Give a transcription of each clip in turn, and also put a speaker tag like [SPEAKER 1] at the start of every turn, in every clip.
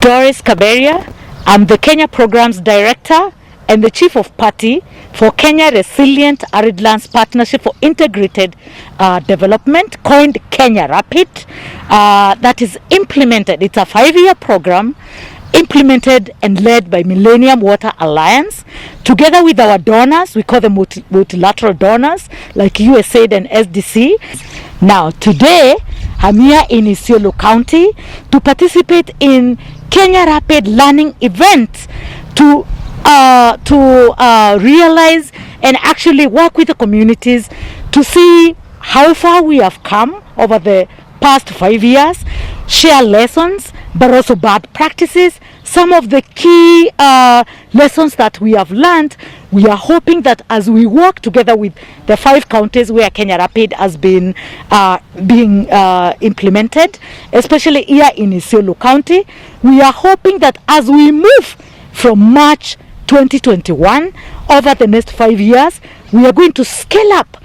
[SPEAKER 1] Doris Kaberia. I'm the Kenya Programs Director and the Chief of Party for Kenya Resilient Arid Lands Partnership for Integrated Development, coined Kenya Rapid, that is implemented. It's a 5-year program implemented and led by Millennium Water Alliance together with our donors. We call them multilateral donors like USAID and SDC. Now today I'm here in Isiolo County to participate in Kenya Rapid Learning event to realize and actually work with the communities to see how far we have come over the past 5 years, share lessons, but also bad practices. Some of the key lessons that we have learned, we are hoping that as we work together with the 5 counties where Kenya Rapid has been being implemented, especially here in Isiolo County, we are hoping that as we move from March 2021 over the next 5 years, we are going to scale up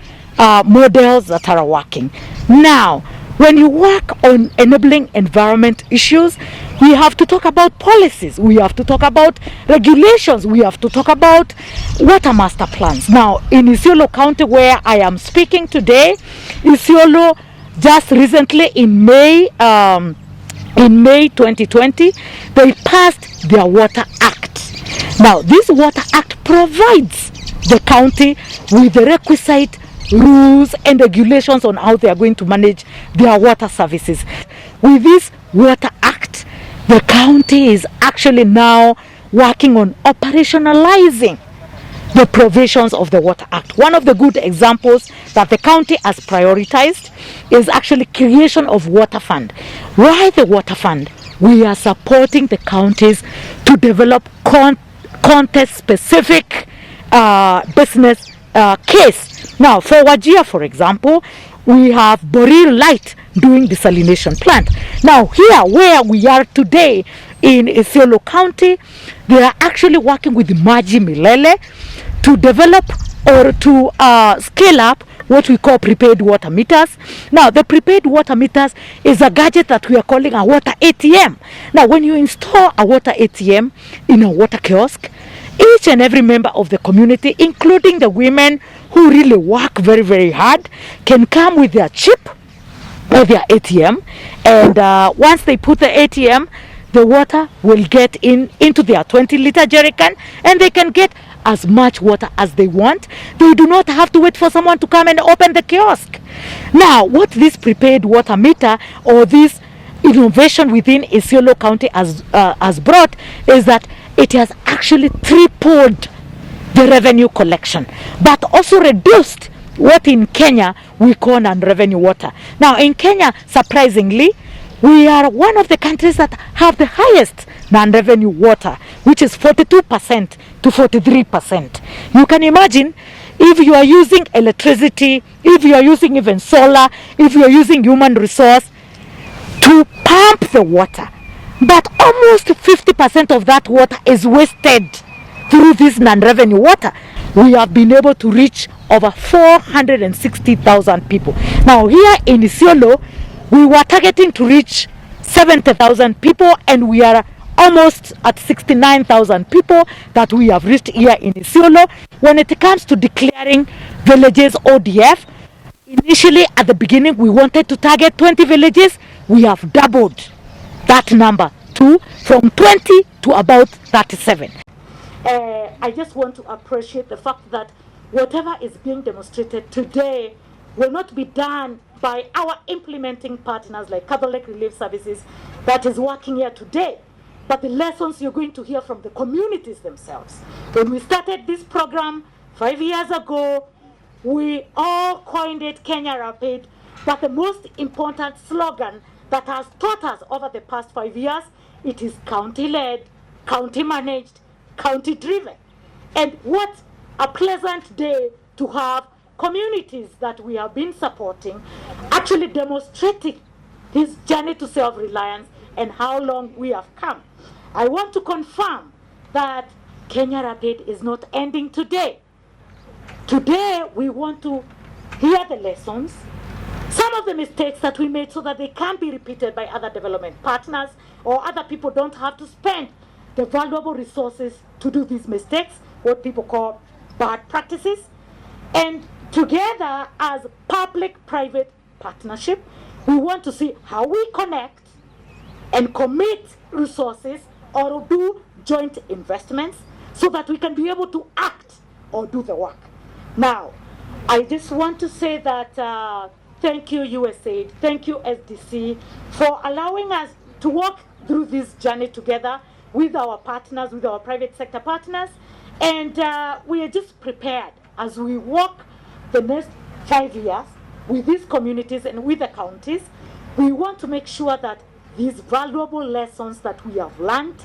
[SPEAKER 1] models that are working. Now, when you work on enabling environment issues, we have to talk about policies, we have to talk about regulations, we have to talk about water master plans. Now, in Isiolo County, where I am speaking today, Isiolo just recently in May 2020, they passed their Water Act. Now, this Water Act provides the county with the requisite rules and regulations on how they are going to manage their water services. With this Water Act, the county is actually now working on operationalizing the provisions of the Water Act. One of the good examples that the county has prioritized is actually creation of water fund. Why the water fund? We are supporting the counties to develop context-specific business case. Now, for Wajir, for example, we have Boril Light doing desalination plant. Now, here where we are today in Isiolo County, they are actually working with Maji Milele to develop or to scale up what we call prepaid water meters. Now, the prepaid water meters is a gadget that we are calling a water ATM. Now, when you install a water ATM in a water kiosk, each and every member of the community, including the women who really work very, very hard, can come with their chip or their ATM, and once they put the ATM, the water will get into their 20-liter jerrycan, and they can get as much water as they want. They do not have to wait for someone to come and open the kiosk. Now, what this prepaid water meter or this innovation within Isiolo County has brought is that it has actually tripled the revenue collection, but also reduced what in Kenya we call non-revenue water. Now, in Kenya, surprisingly, we are one of the countries that have the highest non-revenue water, which is 42% to 43%. You can imagine if you are using electricity, if you are using even solar, if you are using human resource to pump the water, but almost 50% of that water is wasted through this non-revenue water. We have been able to reach over 460,000 people. Now, here in Isiolo, we were targeting to reach 70,000 people, and we are almost at 69,000 people that we have reached here in Isiolo. When it comes to declaring villages ODF, initially at the beginning we wanted to target 20 villages. We have doubled that number from 20 to about 37. I just want to appreciate the fact that whatever is being demonstrated today will not be done by our implementing partners like Catholic Relief Services that is working here today, but the lessons you're going to hear from the communities themselves. When we started this program 5 years ago, we all coined it Kenya Rapid, but the most important slogan that has taught us over the past 5 years, it is county-led, county-managed, county-driven. And what a pleasant day to have communities that we have been supporting actually demonstrating this journey to self-reliance and how long we have come. I want to confirm that Kenya Rapid is not ending today. Today we want to hear the lessons. Some some of the mistakes that we made so that they can't be repeated by other development partners, or other people don't have to spend the valuable resources to do these mistakes, what people call bad practices. And together as public-private partnership, we want to see how we connect and commit resources or do joint investments so that we can be able to act or do the work. Now, I just want to say that thank you USAID, thank you SDC for allowing us to walk through this journey together with our partners, with our private sector partners, and we are just prepared as we walk the next 5 years with these communities and with the counties. We want to make sure that these valuable lessons that we have learned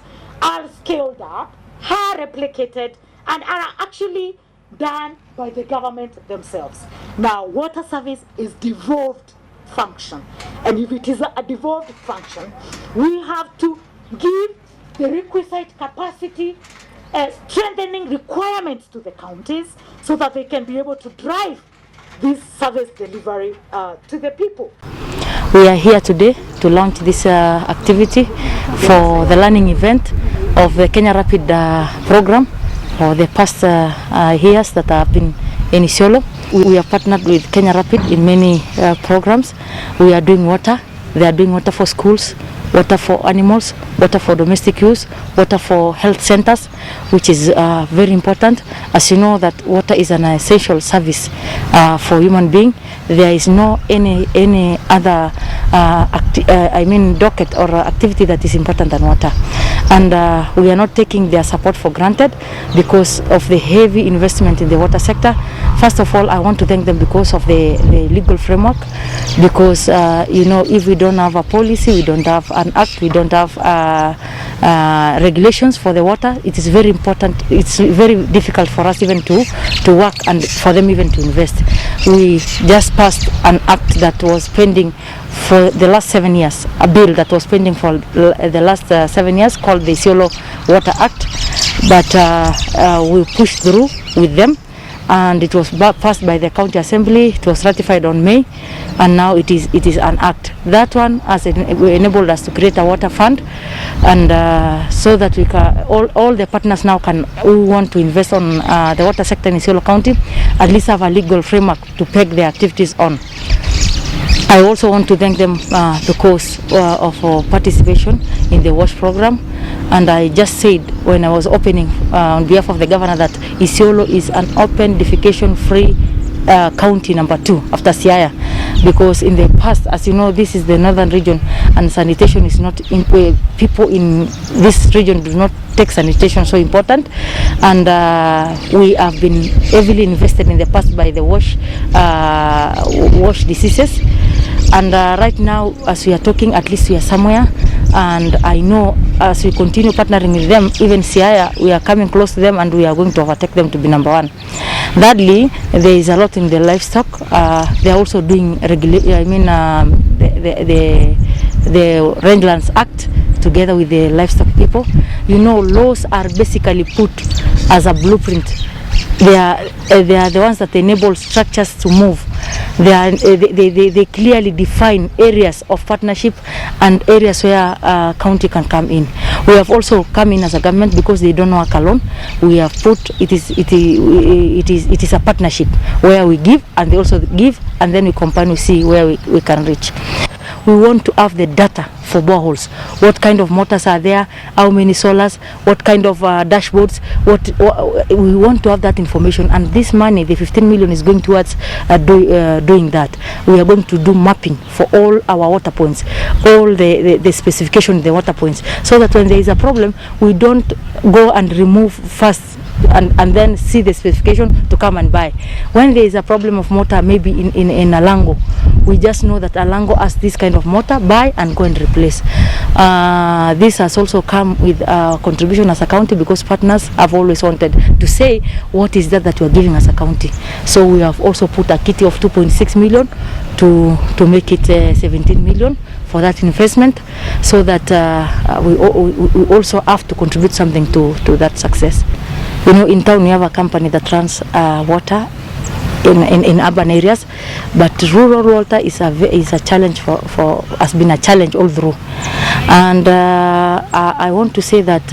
[SPEAKER 1] are scaled up, are replicated, and are actually done by the government themselves. Now, water service is devolved function, and if it is a devolved function, we have to give the requisite capacity, strengthening requirements to the counties so that they can be able to drive this service delivery to the people.
[SPEAKER 2] We are here today to launch this activity for the learning event of the Kenya Rapid program for the past years that have been in Isiolo. We have partnered with Kenya Rapid in many programs. We are doing water. They are doing water for schools, water for animals, water for domestic use, water for health centers, which is very important. As you know, that water is an essential service for human being. There is no any other docket or activity that is important than water, and we are not taking their support for granted because of the heavy investment in the water sector. First of all, I want to thank them because of the legal framework, because if we don't have a policy, we don't have an act, we don't have regulations for the water, it is very important, it's very difficult for us even to work and for them even to invest. We just passed an act that was pending for the last 7 years, a bill that was pending for the last 7 years called the Isiolo Water Act, but we pushed through with them, and it was passed by the county assembly. It was ratified on May, and now it is an act. That one has enabled us to create a water fund, and so that we can all the partners now who want to invest on the water sector in Isiolo County at least have a legal framework to peg their activities on. I also want to thank them because of participation in the WASH program, and I just said when I was opening on behalf of the governor that Isiolo is an open defecation-free county number 2 after Siaya, because in the past, as you know, this is the northern region and sanitation is not people in this region do not take sanitation so important, and we have been heavily invested in the past by the WASH diseases, and right now as we are talking, at least we are somewhere, and I know as we continue partnering with them, even Siaya, we are coming close to them and we are going to overtake them to be number 1. Thirdly, there is a lot in the livestock. They are also doing the Rangelands Act together with the livestock people. You know, laws are basically put as a blueprint. They are the ones that enable structures to move. They clearly define areas of partnership and areas where county can come in. We have also come in as a government because they don't work alone. We have put it is a partnership where we give and they also give, and then we combine, we see where we can reach. We want to have the data for boreholes. What kind of motors are there? How many solars? What kind of dashboards? We want to have that information, and this money, the 15 million, is going towards doing that. We are going to do mapping for all our water points, all the specification in the water points, so that when there is a problem, we don't go and remove first and then see the specification to come and buy. When there is a problem of motor, maybe in Alango, we just know that Alango has this kind of motor, buy and go and replace. This has also come with contribution as a county, because partners have always wanted to say what is that we are giving as a county. So we have also put a kitty of 2.6 million to make it 17 million for that investment, so that we also have to contribute something to that success. You know, in town we have a company that runs water in urban areas, but rural water is a challenge for has been a challenge all through. And I want to say that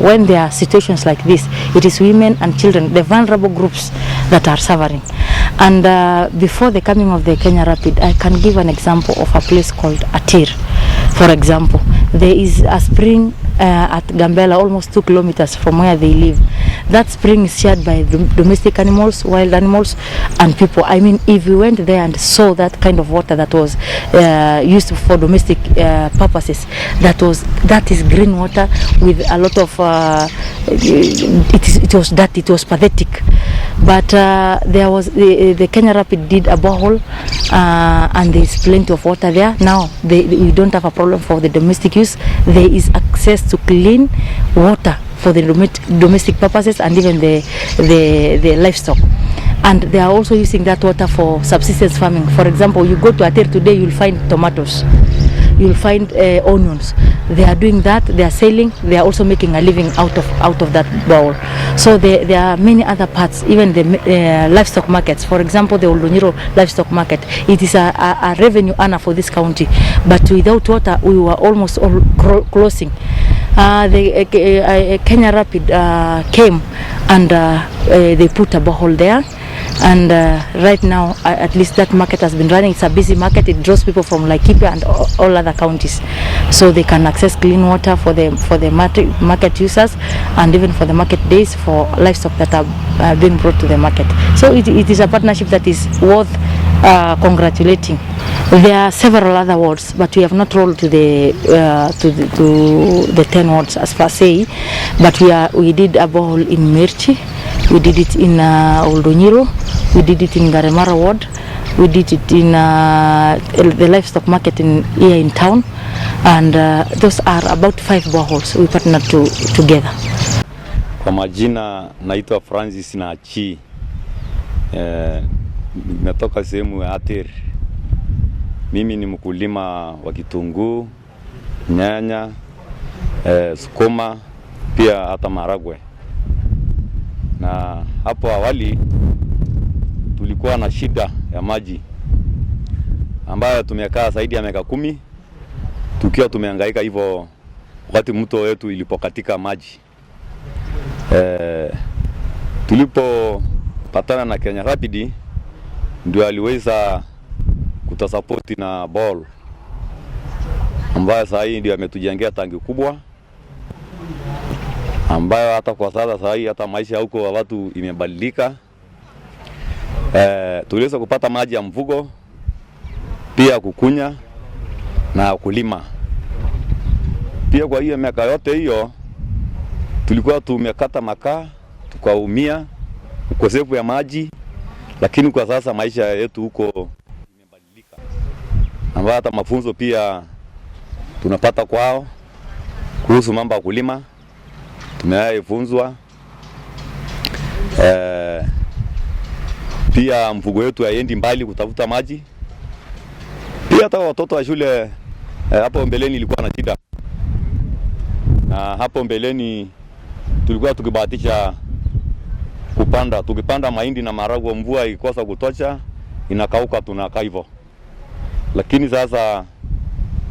[SPEAKER 2] when there are situations like this, it is women and children, the vulnerable groups, that are suffering. And before the coming of the Kenya Rapid, I can give an example of a place called Atir. For example, there is a spring at Gambela, almost 2 kilometers from where they live. That spring is shared by domestic animals, wild animals, and people. I mean, if we went there and saw that kind of water that was used for domestic purposes, that is green water with a lot of it was dirty, it was pathetic. But there was the Kenya Rapid did a borehole, and there is plenty of water there. Now we don't have a problem for the domestic use. There is access to clean water for the domestic purposes and even the livestock. And they are also using that water for subsistence farming. For example, you go to Atir today, you'll find tomatoes, you'll find onions. They are doing that, they are selling, they are also making a living out of that bowl. So there are many other parts, even the livestock markets. For example, the Oldonyiro livestock market, it is a revenue earner for this county. But without water, we were almost all closing. The Kenya Rapid came and they put a borehole there. And right now, at least that market has been running. It's a busy market. It draws people from Laikipia and all other counties, so they can access clean water for the market users, and even for the market days for livestock that are being brought to the market. So it is a partnership that is worth congratulating. There are several other wards, but we have not rolled to the 10 wards as per se. But we did a borehole in Merchi. We did it in Oldonyiro, we did it in Garemara ward, we did it in the livestock market here in town, and those are about 5 boreholes we partnered together.
[SPEAKER 3] Kwa majina naitwa Francis Nachi, natoka sehemu ya Atir. Mimi ni mkulima wa kitunguu, nyanya, sukuma, pia hata maragwe. Na hapo awali tulikuwa na shida ya maji ambayo tumekaa zaidi ya miaka 10 tukiwa tumehangaika hivyo wakati mto wetu ilipokatika maji. Tulipopatana na Kenya Rapid ndio aliweza kutusapoti na ball ambayo sasa hii ndio ametujengea tangi kubwa, ambayo hata kwa sasa hii hata maisha huko wa watu imebadilika. Tuliweza kupata maji ya mvugo, pia kukunya na kulima. Pia kwa hiyo miaka yote hiyo tulikuwa tumekata makaa, tukaumia ukosefu ya maji, lakini kwa sasa maisha yetu huko imebadilika. Ambayo hata mafunzo pia tunapata kwao kuhusu mambo ya kulima. Tumefunzwa pia mfugo wetu haendi mbali kutafuta maji. Pia hata watoto wa shule hapo mbeleni ilikuwa na shida. Na hapo mbeleni tulikuwa tukibahatisha tukipanda mahindi na maharagwe, mvua ikosa kutosha inakauka, tunakaa hivyo. Lakini sasa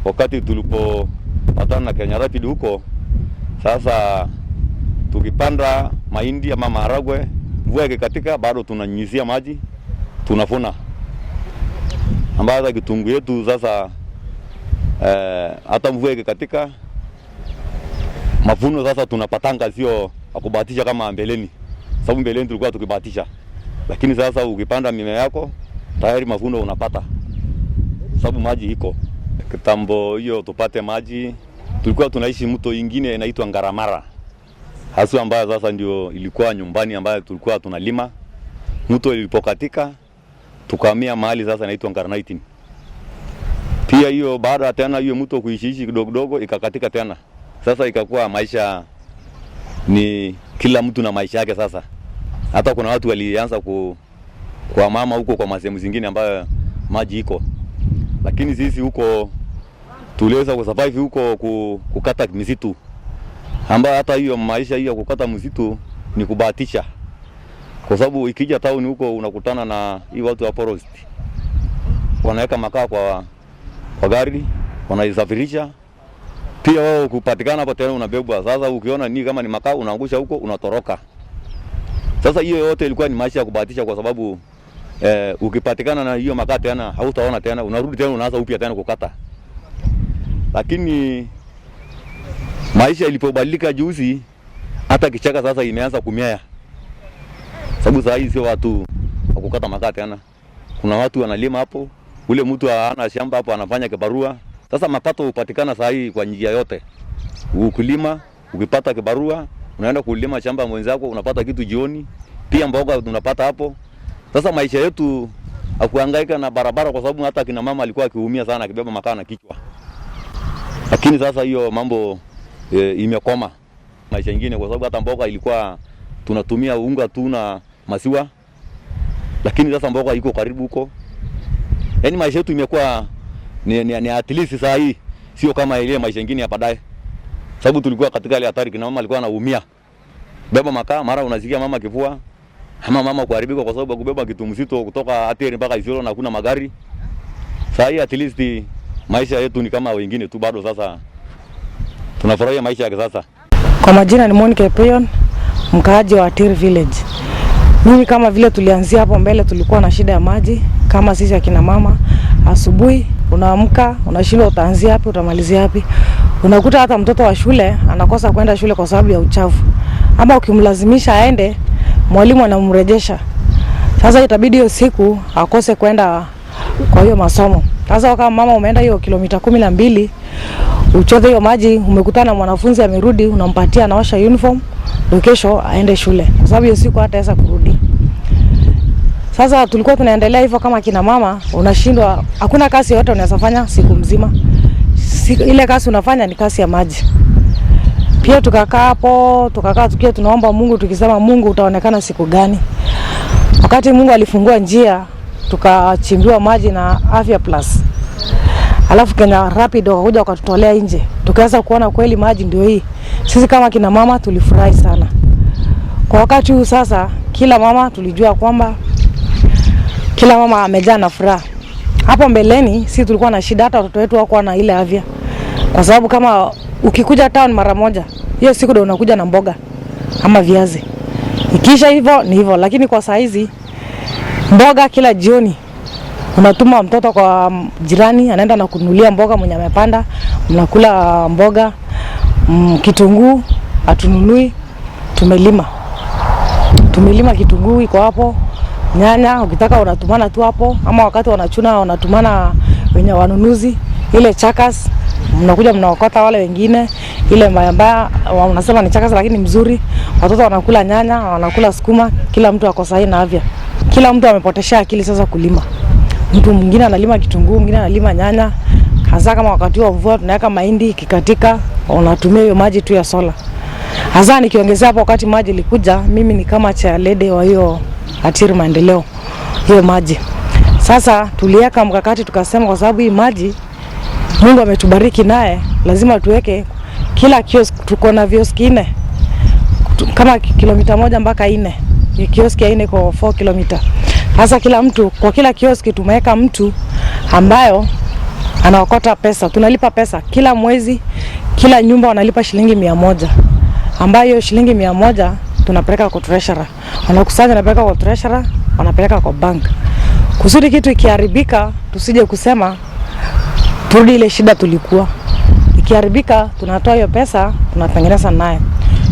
[SPEAKER 3] wakati tulipopatana na Kenya Rapid huko, sasa tukipanda mahindi ama maharagwe, mvua ikikatika bado tunanyunyizia maji, tunavuna. Ambayo kitunguu yetu sasa hata mvua ikikatika mavuno sasa tunapatanga, sio akubahatisha kama mbeleni. Sababu mbeleni tulikuwa tukibahatisha, lakini sasa ukipanda mimea yako tayari mavuno unapata, sababu maji iko. Kitambo hiyo tupate maji tulikuwa tunaishi mto ingine inaitwa Ngaramara, hasa ambayo sasa ndio ilikuwa nyumbani ambayo tulikuwa tunalima. Mto ilipokatika tukahamia mahali sasa inaitwa Ngarnaitin. Pia hiyo baada tena hiyo mto kuishi kidogo kidogo ikakatika tena. Sasa ikakuwa maisha ni kila mtu na maisha yake sasa. Hata kuna watu walianza kwa mama huko kwa masehemu zingine ambayo maji iko. Lakini sisi huko tuliweza kusurvive huko kukata misitu. Ambayo hata hiyo maisha hiyo kukata msitu ni kubahatisha. kwa sababu ikija town huko unakutana na hii watu wa forest. Wanaweka makaa kwa gari, wanaisafirisha. Pia wao kupatikana hapo tena unabebwa. Sasa ukiona ni kama ni makaa unaangusha huko unatoroka. Sasa hiyo yote ilikuwa ni maisha ya kubahatisha, kwa sababu ukipatikana na hiyo makaa tena hautaona tena, unarudi tena unaanza upya tena kukata. Lakini maisha ilipobadilika juzi, hata kichaka sasa imeanza kumea. Sababu sasa hii sio watu wa kukata makaa tena. Kuna watu wanalima hapo, ule mtu ana shamba hapo anafanya kibarua. Sasa mapato upatikana sasa hii kwa njia yote. Ukilima, ukipata kibarua, unaenda kulima shamba mwenzako unapata kitu jioni. Pia mboga tunapata hapo. Sasa maisha yetu hakuhangaika na barabara, kwa sababu hata kina mama alikuwa akiumia sana akibeba makaa na kichwa. Lakini sasa hiyo mambo imekoma. Maisha mengine, kwa sababu hata mboga ilikuwa tunatumia unga tu na maziwa. Lakini sasa mboga iko karibu huko. Yaani maisha yetu imekuwa ni at least sasa hii sio kama ile maisha mengine ya baadaye. Sababu tulikuwa katika ile hatari, kina mama alikuwa anaumia. Beba makaa, mara unasikia mama kifua, ama mama kuharibika kwa sababu kubeba kitu mzito kutoka Ateri mpaka Isiolo na kuna magari. Sasa hii at least maisha yetu ni kama wengine tu bado. Sasa tunafurahia maisha ya sasa.
[SPEAKER 4] Kwa majina ni Monica Peyon, mkaaji wa Ateri village. Mimi kama vile tulianzia hapo mbele, tulikuwa na shida ya maji kama sisi akina mama. Asubuhi unaamka unashindwa utaanzia wapi utamalizia wapi. Unakuta hata mtoto wa shule anakosa kwenda shule kwa sababu ya uchafu. Ama ukimlazimisha aende, mwalimu anamrejesha. Sasa itabidi hiyo siku akose kwenda kwa hiyo masomo. Sasa kama mama umeenda hiyo kilomita 12, uchote hiyo maji, umekutana mwanafunzi amerudi, unampatia anaosha uniform, ndio kesho aende shule. Kwa sababu hiyo siku hataweza kurudi. Sasa tulikuwa tunaendelea hivyo kama kina mama, unashindwa, hakuna kazi yote unaweza fanya siku mzima. Ile kazi unafanya ni kazi ya maji. Pia tukakaa hapo, tukiwa tunaomba Mungu, tukisema Mungu utaonekana siku gani. Wakati Mungu alifungua njia, tukachimbiwa maji na Afya Plus. Alafu Kenya Rapid wakakuja wakatutolea nje. Tukaanza kuona kweli maji ndio hii. Sisi kama kina mama tulifurahi sana. Kwa wakati huu sasa kila mama tulijua kwamba kila mama amejaa na furaha. Hapo mbeleni sisi tulikuwa na shida, hata watoto wetu hawakuwa na ile afya. Kwa sababu kama ukikuja town mara moja, hiyo siku ndio unakuja na mboga ama viazi. Ikisha hivyo ni hivyo, lakini kwa saa hizi mboga kila jioni unatuma mtoto kwa jirani anaenda na kununulia mboga mwenye amepanda, mnakula mboga, kitunguu atununui, tumelima kitunguu iko hapo, nyanya ukitaka unatumana tu hapo, ama wakati wanachuna wanatumana wenye wanunuzi, ile chakas mnakuja mnaokota wale wengine, ile mbaya unasema ni chakas lakini mzuri, watoto wanakula nyanya, wanakula sukuma, kila mtu ako sahihi na afya. Kila mtu amepotesha akili sasa kulima. Mtu mwingine analima kitunguu, mwingine analima nyanya. Hasa kama wakati wa mvua tunaweka mahindi kikatika, unatumia hiyo maji tu ya sola. Hasa nikiongezea hapo wakati maji ilikuja, mimi ni kama chairlady wa hiyo Ateri maendeleo hiyo maji. Sasa tuliweka mkakati tukasema kwa sababu hii maji Mungu ametubariki naye, lazima tuweke kila kiosk, tuko na vioski 4. Kama kilomita 1 mpaka 4. Kioski ya 4 kwa 4 kilomita. Sasa kila mtu, kwa kila kioski tumeweka mtu ambayo anaokota pesa. Tunalipa pesa kila mwezi, kila nyumba wanalipa shilingi 100. Ambayo shilingi 100 tunapeleka kwa treasurer. Wanakusanya napeleka kwa treasurer, wanapeleka kwa bank. Kusudi kitu ikiharibika, tusije kusema turudi ile shida tulikuwa. Ikiharibika, tunatoa hiyo pesa, tunatengeneza naye.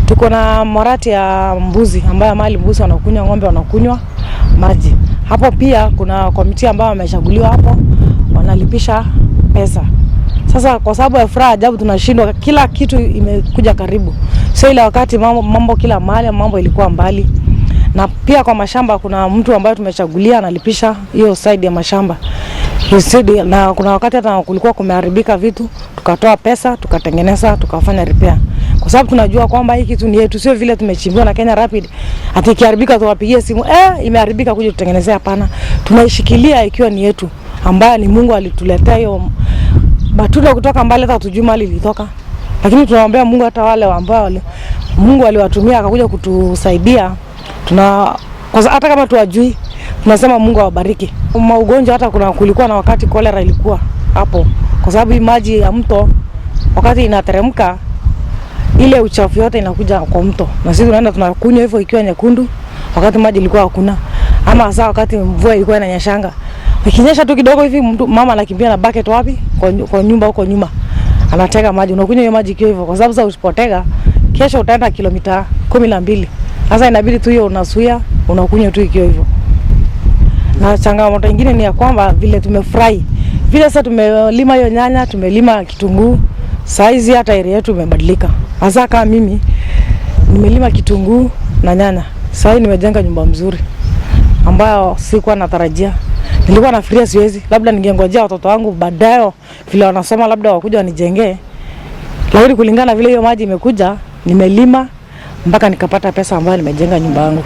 [SPEAKER 4] Tuko na morati ya mbuzi ambayo mali mbuzi wanakunywa, ng'ombe wanakunywa maji. Hapo pia kuna komiti ambao wamechaguliwa hapo, wanalipisha pesa. Sasa kwa sababu ya furaha ajabu tunashindwa, kila kitu imekuja karibu. Sio ile wakati mambo kila mahali mambo ilikuwa mbali. Na pia kwa mashamba kuna mtu ambaye tumechagulia analipisha hiyo side ya mashamba. Na kuna wakati hata kulikuwa kumeharibika vitu, tukatoa pesa, tukatengeneza, tukafanya repair. Kwa sababu tunajua kwamba hii kitu ni yetu, sio vile tumechimbiwa na Kenya Rapid. Ati ikiharibika tuwapigie simu, imeharibika kuja tutengenezea, hapana. Tunaishikilia ikiwa ni yetu, ambayo ni Mungu alituletea hiyo matunda kutoka mbali, hata tujui mali ilitoka. Lakini tunaombea Mungu hata wale ambao Mungu aliwatumia akakuja kutusaidia. Kwa sababu hata kama tuwajui, tunasema Mungu awabariki. Maugonjwa hata kulikuwa na wakati kolera ilikuwa hapo. Kwa sababu hii maji ya mto wakati inateremka ile uchafu yote inakuja kwa mto. Na sisi tunaenda tunakunywa hivyo ikiwa nyekundu wakati maji ilikuwa hakuna. Ama hasa wakati mvua ilikuwa inanyeshanga. Ikinyesha tu kidogo hivi mama anakimbia na bucket wapi? Kwa nyumba huko nyuma. Anatega maji. Unakunywa hiyo maji ikiwa hivyo. Kwa sababu sasa usipotega kesho utaenda kilomita 12. Sasa inabidi tu hiyo unasuia, unakunywa tu ikiwa hivyo. Na changamoto nyingine ni ya kwamba vile tumefurahi. Vile sasa tumelima hiyo nyanya, tumelima kitunguu, saizi hata area yetu imebadilika. Hasa kama mimi nimelima kitunguu na nyanya. Sasa nimejenga nyumba mzuri ambayo sikuwa natarajia. Nilikuwa nafikiria siwezi, labda ningengojea watoto wangu baadaye vile wanasoma labda wakuja wanijengee. Lakini kulingana vile hiyo maji imekuja, nimelima mpaka nikapata pesa ambayo nimejenga nyumba yangu.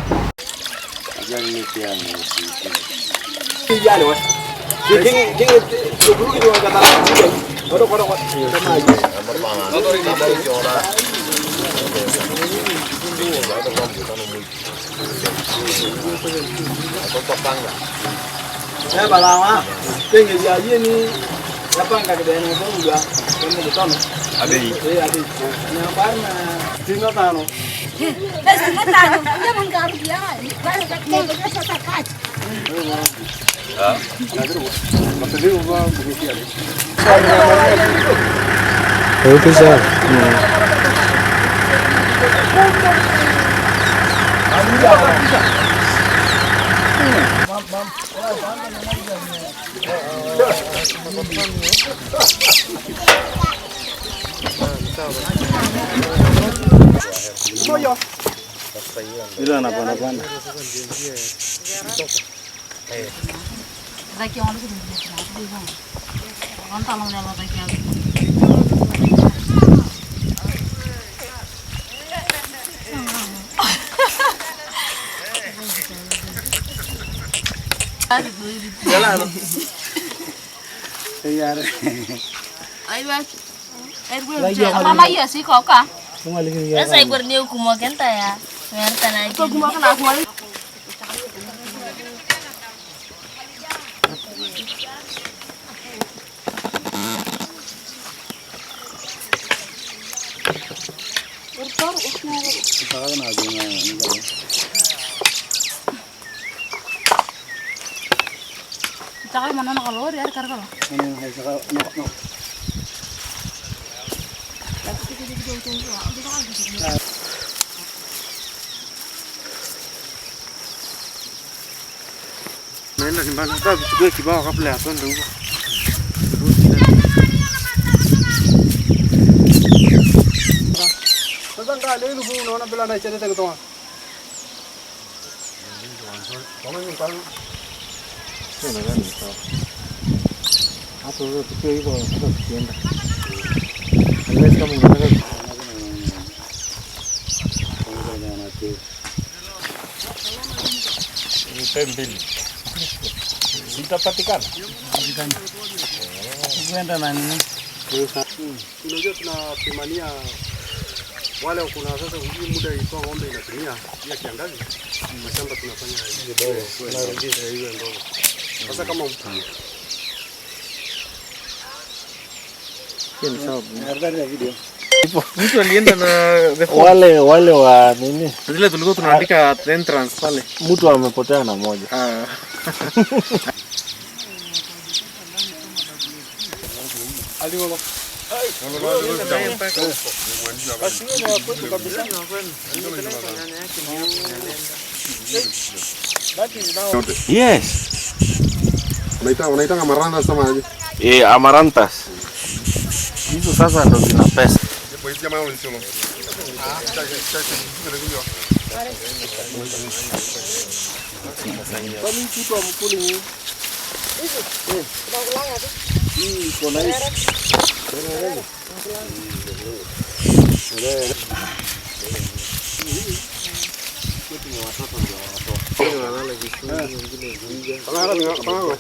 [SPEAKER 5] Mama iya sih kok kak. Saya berniu kumakan ta ya. Ngerti lagi. Kumakan aku. Cakap mana nak keluar ya karena
[SPEAKER 6] Naenda nyumbani hata vichukue kibao kabla ya kwenda huko. Sasa ndio leo huko unaona bila na chete kutoa. Kama ni kwa Sina gani sawa. Hapo ndio tukio hivyo hata tukienda. Unaweza kama unataka mbili zitapatikana. Kwenda na nini? Unajua tunapimania wale kuna sasa hujui muda ilikuwa ng'ombe inatumia ya kiangazi. Mashamba tunafanya hiyo tunarudisha hiyo ndogo. Sasa kama ni sawa. Ndio video. Mtu alienda na wale wa nini? Zile tulikuwa tunaandika entrance pale. Mtu amepotea na moja. Aliwala.
[SPEAKER 7] Yes.
[SPEAKER 6] Unaitanga amarantas sama aje?
[SPEAKER 7] Amarantas. Hizo sasa ndo zina pesa.
[SPEAKER 6] Watoto ndio wanatoa.